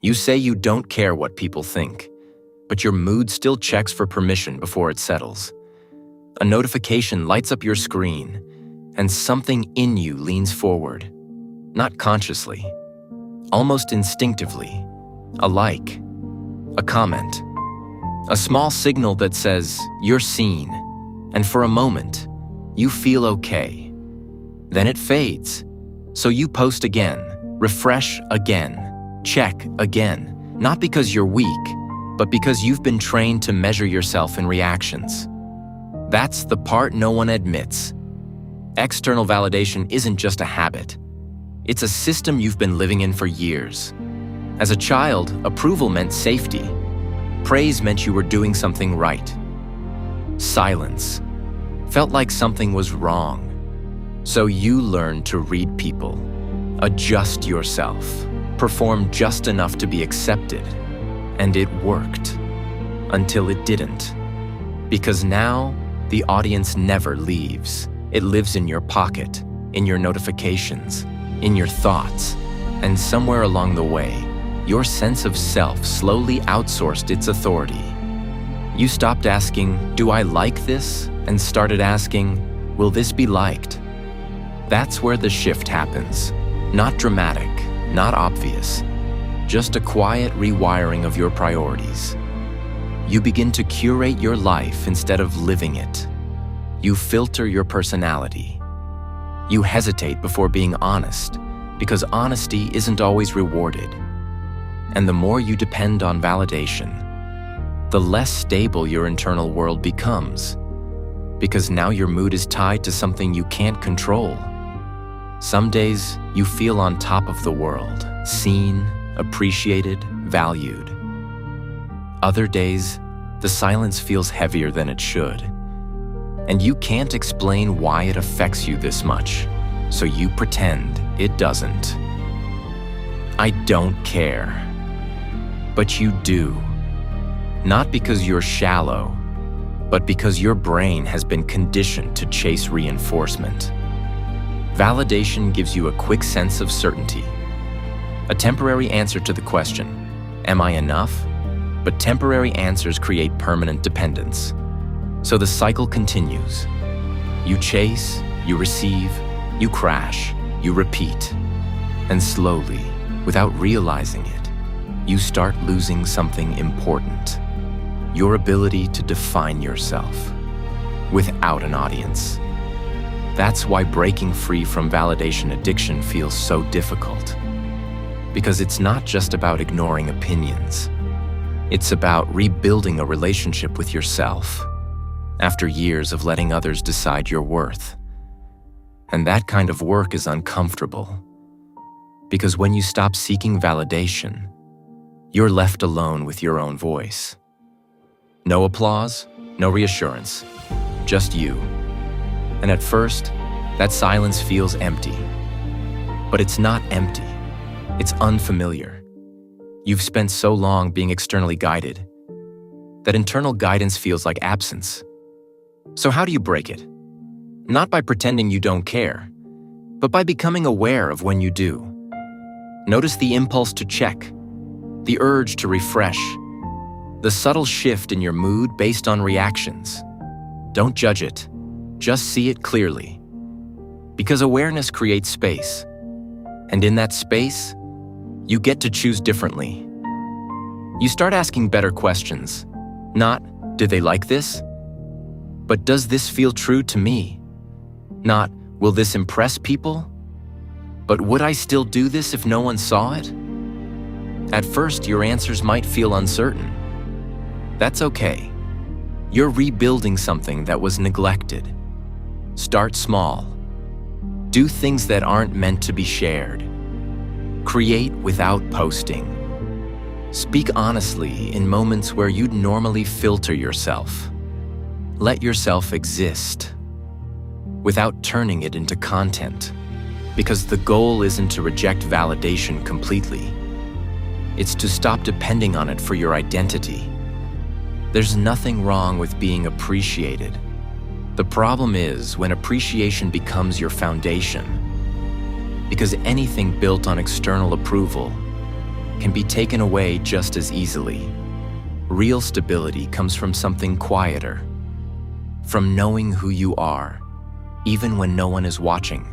You say you don't care what people think, but your mood still checks for permission before it settles. A notification lights up your screen, and something in you leans forward, not consciously, almost instinctively. A like, a comment, a small signal that says you're seen, and for a moment, you feel okay. Then it fades, so you post again, refresh again, check again, not because you're weak, but because you've been trained to measure yourself in reactions. That's the part no one admits. External validation isn't just a habit. It's a system you've been living in for years. As a child, approval meant safety. Praise meant you were doing something right. Silence felt like something was wrong. So you learned to read people, adjust yourself, perform just enough to be accepted. And it worked. Until it didn't. Because now, the audience never leaves. It lives in your pocket, in your notifications, in your thoughts. And somewhere along the way, your sense of self slowly outsourced its authority. You stopped asking, "Do I like this?" and started asking, "Will this be liked?" That's where the shift happens. Not dramatic, not obvious, just a quiet rewiring of your priorities. You begin to curate your life instead of living it. You filter your personality. You hesitate before being honest, because honesty isn't always rewarded. And the more you depend on validation, the less stable your internal world becomes, because now your mood is tied to something you can't control. Some days, you feel on top of the world, seen, appreciated, valued. Other days, the silence feels heavier than it should. And you can't explain why it affects you this much, so you pretend it doesn't. I don't care. But you do. Not because you're shallow, but because your brain has been conditioned to chase reinforcement. Validation gives you a quick sense of certainty, a temporary answer to the question, am I enough? But temporary answers create permanent dependence. So the cycle continues. You chase, you receive, you crash, you repeat. And slowly, without realizing it, you start losing something important. Your ability to define yourself without an audience. That's why breaking free from validation addiction feels so difficult. Because it's not just about ignoring opinions. It's about rebuilding a relationship with yourself after years of letting others decide your worth. And that kind of work is uncomfortable. Because when you stop seeking validation, you're left alone with your own voice. No applause, no reassurance, just you. And at first, that silence feels empty. But it's not empty. It's unfamiliar. You've spent so long being externally guided that internal guidance feels like absence. So how do you break it? Not by pretending you don't care, but by becoming aware of when you do. Notice the impulse to check, the urge to refresh, the subtle shift in your mood based on reactions. Don't judge it. Just see it clearly. Because awareness creates space. And in that space, you get to choose differently. You start asking better questions. Not, did they like this? But does this feel true to me? Not, will this impress people? But would I still do this if no one saw it? At first, your answers might feel uncertain. That's okay. You're rebuilding something that was neglected. Start small. Do things that aren't meant to be shared. Create without posting. Speak honestly in moments where you'd normally filter yourself. Let yourself exist without turning it into content, because the goal isn't to reject validation completely. It's to stop depending on it for your identity. There's nothing wrong with being appreciated. The problem is when appreciation becomes your foundation, because anything built on external approval can be taken away just as easily. Real stability comes from something quieter, from knowing who you are, even when no one is watching,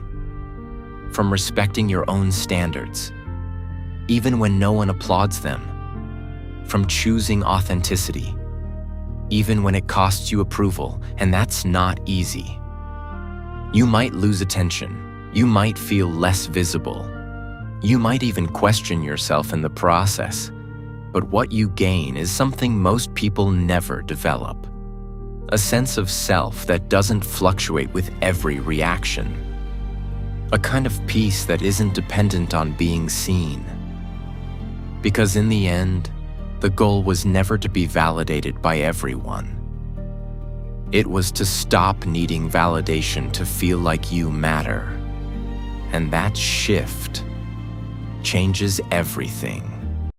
from respecting your own standards, even when no one applauds them, from choosing authenticity, even when it costs you approval, and that's not easy. You might lose attention, you might feel less visible, you might even question yourself in the process, but what you gain is something most people never develop. A sense of self that doesn't fluctuate with every reaction. A kind of peace that isn't dependent on being seen. Because in the end, the goal was never to be validated by everyone. It was to stop needing validation to feel like you matter. And that shift changes everything.